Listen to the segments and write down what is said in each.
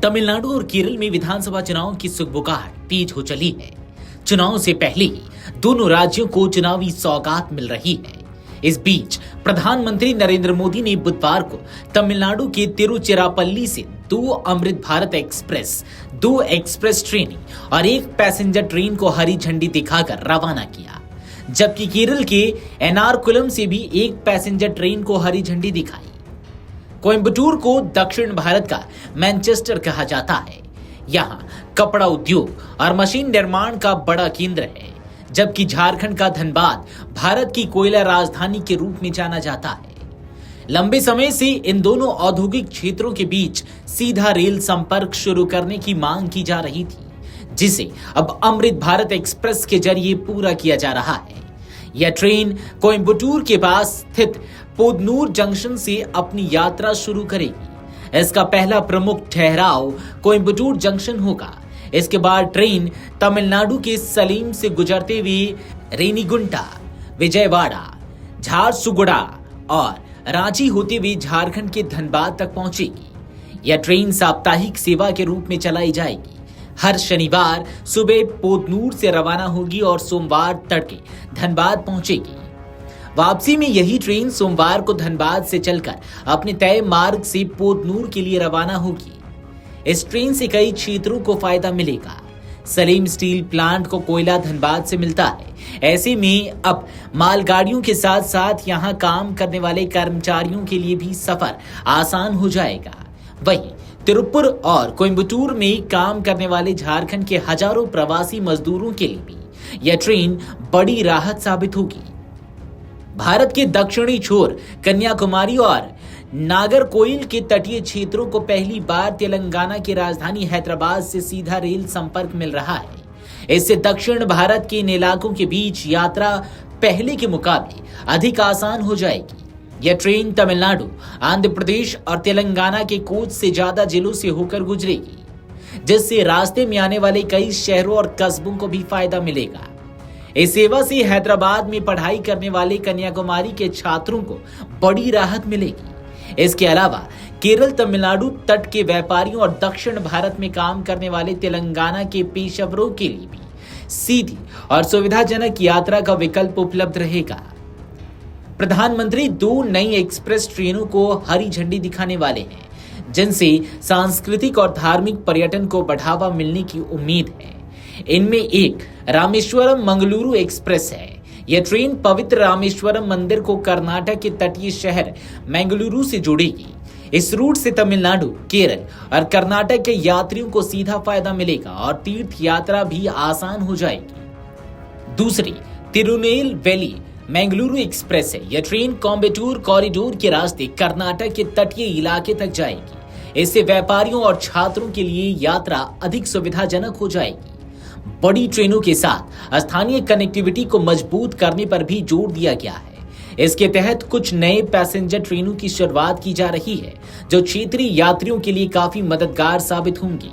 तमिलनाडु और केरल में विधानसभा चुनाव की सुगबुगाहट तेज हो चली है। चुनाव से पहले ही दोनों राज्यों को चुनावी सौगात मिल रही है। इस बीच प्रधानमंत्री नरेंद्र मोदी ने बुधवार को तमिलनाडु के तिरुचिरापल्ली से 2 Amrit Bharat express, 2 express train और 1 पैसेंजर ट्रेन को हरी झंडी दिखाकर रवाना किया, जबकि केरल के एर्नाकुलम से भी 1 पैसेंजर ट्रेन को हरी झंडी दिखाई। कोयम्बटूर को दक्षिण भारत का मैनचेस्टर कहा जाता है। यहाँ कपड़ा उद्योग और मशीन निर्माण का बड़ा केंद्र है, जबकि झारखंड का धनबाद भारत की कोयला राजधानी के रूप में जाना जाता है। लंबे समय से इन दोनों औद्योगिक क्षेत्रों के बीच सीधा रेल संपर्क शुरू करने की मांग की जा रही थी, जिसे अब अमृत भारत एक्सप्रेस के जरिए पूरा किया जा रहा है। यह ट्रेन कोयम्बटूर के पास स्थित पोदनूर जंक्शन से अपनी यात्रा शुरू करेगी। इसका पहला प्रमुख ठहराव कोयम्बटूर जंक्शन होगा। इसके बाद ट्रेन तमिलनाडु के सलीम से गुजरते हुए रेनीगुंटा, विजयवाड़ा, झारसुगुड़ा और रांची होते हुए झारखंड के धनबाद तक पहुंचेगी। यह ट्रेन साप्ताहिक सेवा के रूप में चलाई जाएगी। हर शनिवार सुबह पोदनूर से रवाना होगी और सोमवार तड़के धनबाद पहुंचेगी। वापसी में यही ट्रेन सोमवार को धनबाद से चलकर अपने तय मार्ग से पोदनूर के लिए रवाना होगी। इस ट्रेन से कई क्षेत्रों को फायदा मिलेगा। सलीम स्टील प्लांट को कोयला धनबाद से मिलता है। ऐसे में अब मालगाड़ियों के साथ साथ यहां काम करने वाले कर्मचारियों के लिए भी सफर आसान हो जाएगा। वहीं तिरुपुर और कोयम्बटूर में काम करने वाले झारखंड के हजारों प्रवासी मजदूरों के लिए भी यह ट्रेन बड़ी राहत साबित होगी। भारत के दक्षिणी छोर कन्याकुमारी और नागरकोइल के तटीय क्षेत्रों को पहली बार तेलंगाना की राजधानी हैदराबाद से सीधा रेल संपर्क मिल रहा है। इससे दक्षिण भारत के इन इलाकों के बीच यात्रा पहले के मुकाबले अधिक आसान हो जाएगी। यह ट्रेन तमिलनाडु, आंध्र प्रदेश और तेलंगाना के कोच से ज्यादा जिलों से होकर गुजरेगी, जिससे रास्ते में आने वाले कई शहरों और कस्बों को भी फायदा मिलेगा। इस सेवा से हैदराबाद में पढ़ाई करने वाले कन्याकुमारी के छात्रों को बड़ी राहत मिलेगी। इसके अलावा केरल, तमिलनाडु तट के व्यापारियों और दक्षिण भारत में काम करने वाले तेलंगाना के पेशेवरों के लिए भी सीधी और सुविधाजनक यात्रा का विकल्प उपलब्ध रहेगा। प्रधानमंत्री 2 नई एक्सप्रेस ट्रेनों को हरी झंडी दिखाने वाले हैं, जिनसे सांस्कृतिक और धार्मिक पर्यटन को बढ़ावा मिलने की उम्मीद है। इनमें एक रामेश्वरम मंगलुरु एक्सप्रेस है। यह ट्रेन पवित्र रामेश्वरम मंदिर को कर्नाटक के तटीय शहर मंगलुरु से जोड़ेगी। इस रूट से तमिलनाडु, केरल और कर्नाटक के यात्रियों को सीधा फायदा मिलेगा और तीर्थ यात्रा भी आसान हो जाएगी। दूसरी तिरुनेलवेली मंगलुरु एक्सप्रेस है। यह ट्रेन कोयम्बटूर कॉरिडोर के रास्ते कर्नाटक के तटीय इलाके तक जाएगी। इससे व्यापारियों और छात्रों के लिए यात्रा अधिक सुविधाजनक हो जाएगी। बड़ी ट्रेनों के साथ स्थानीय कनेक्टिविटी को मजबूत करने पर भी जोर दिया गया है। इसके तहत कुछ नए पैसेंजर ट्रेनों की शुरुआत की जा रही है, जो क्षेत्रीय यात्रियों के लिए काफी मददगार साबित होंगी।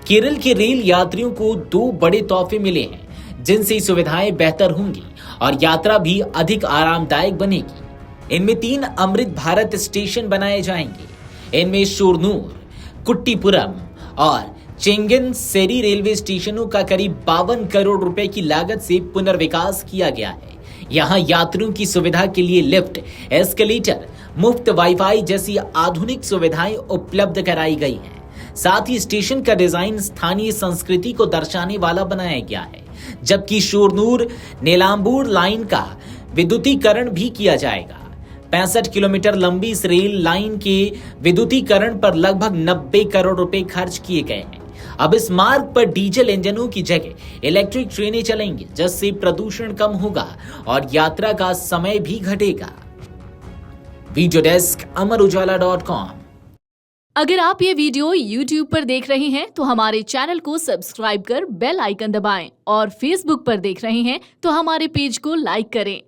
केरल के रेल यात्रियों को 2 बड़े तोहफे मिले हैं, जिनसे सुविधाएं बेहतर होंगी और यात्रा भी अधिक आरामदायक बनेगी। इनमें 3 अमृत भारत स्टेशन बनाए जाएंगे। इनमें शोरनूर, कुट्टीपुरम और चेंगनसेरी रेलवे स्टेशनों का करीब 52 करोड़ रुपए की लागत से पुनर्विकास किया गया है। यहाँ यात्रियों की सुविधा के लिए लिफ्ट, एस्केलेटर, मुफ्त वाईफाई जैसी आधुनिक सुविधाएं उपलब्ध कराई गई हैं। साथ ही स्टेशन का डिजाइन स्थानीय संस्कृति को दर्शाने वाला बनाया गया है, जबकि शोरनूर नीलांबूर लाइन का विद्युतीकरण भी किया जाएगा। 65 किलोमीटर लंबी इस रेल लाइन के विद्युतीकरण पर लगभग 90 करोड़ रुपए खर्च किए गए हैं। अब इस मार्ग पर डीजल इंजनों की जगह इलेक्ट्रिक ट्रेनें चलेंगी, जिससे प्रदूषण कम होगा और यात्रा का समय भी घटेगा। वीडियो डेस्क अमरउजाला.com। अगर आप ये वीडियो YouTube पर देख रहे हैं तो हमारे चैनल को सब्सक्राइब कर बेल आइकन दबाएं और Facebook पर देख रहे हैं तो हमारे पेज को लाइक करें।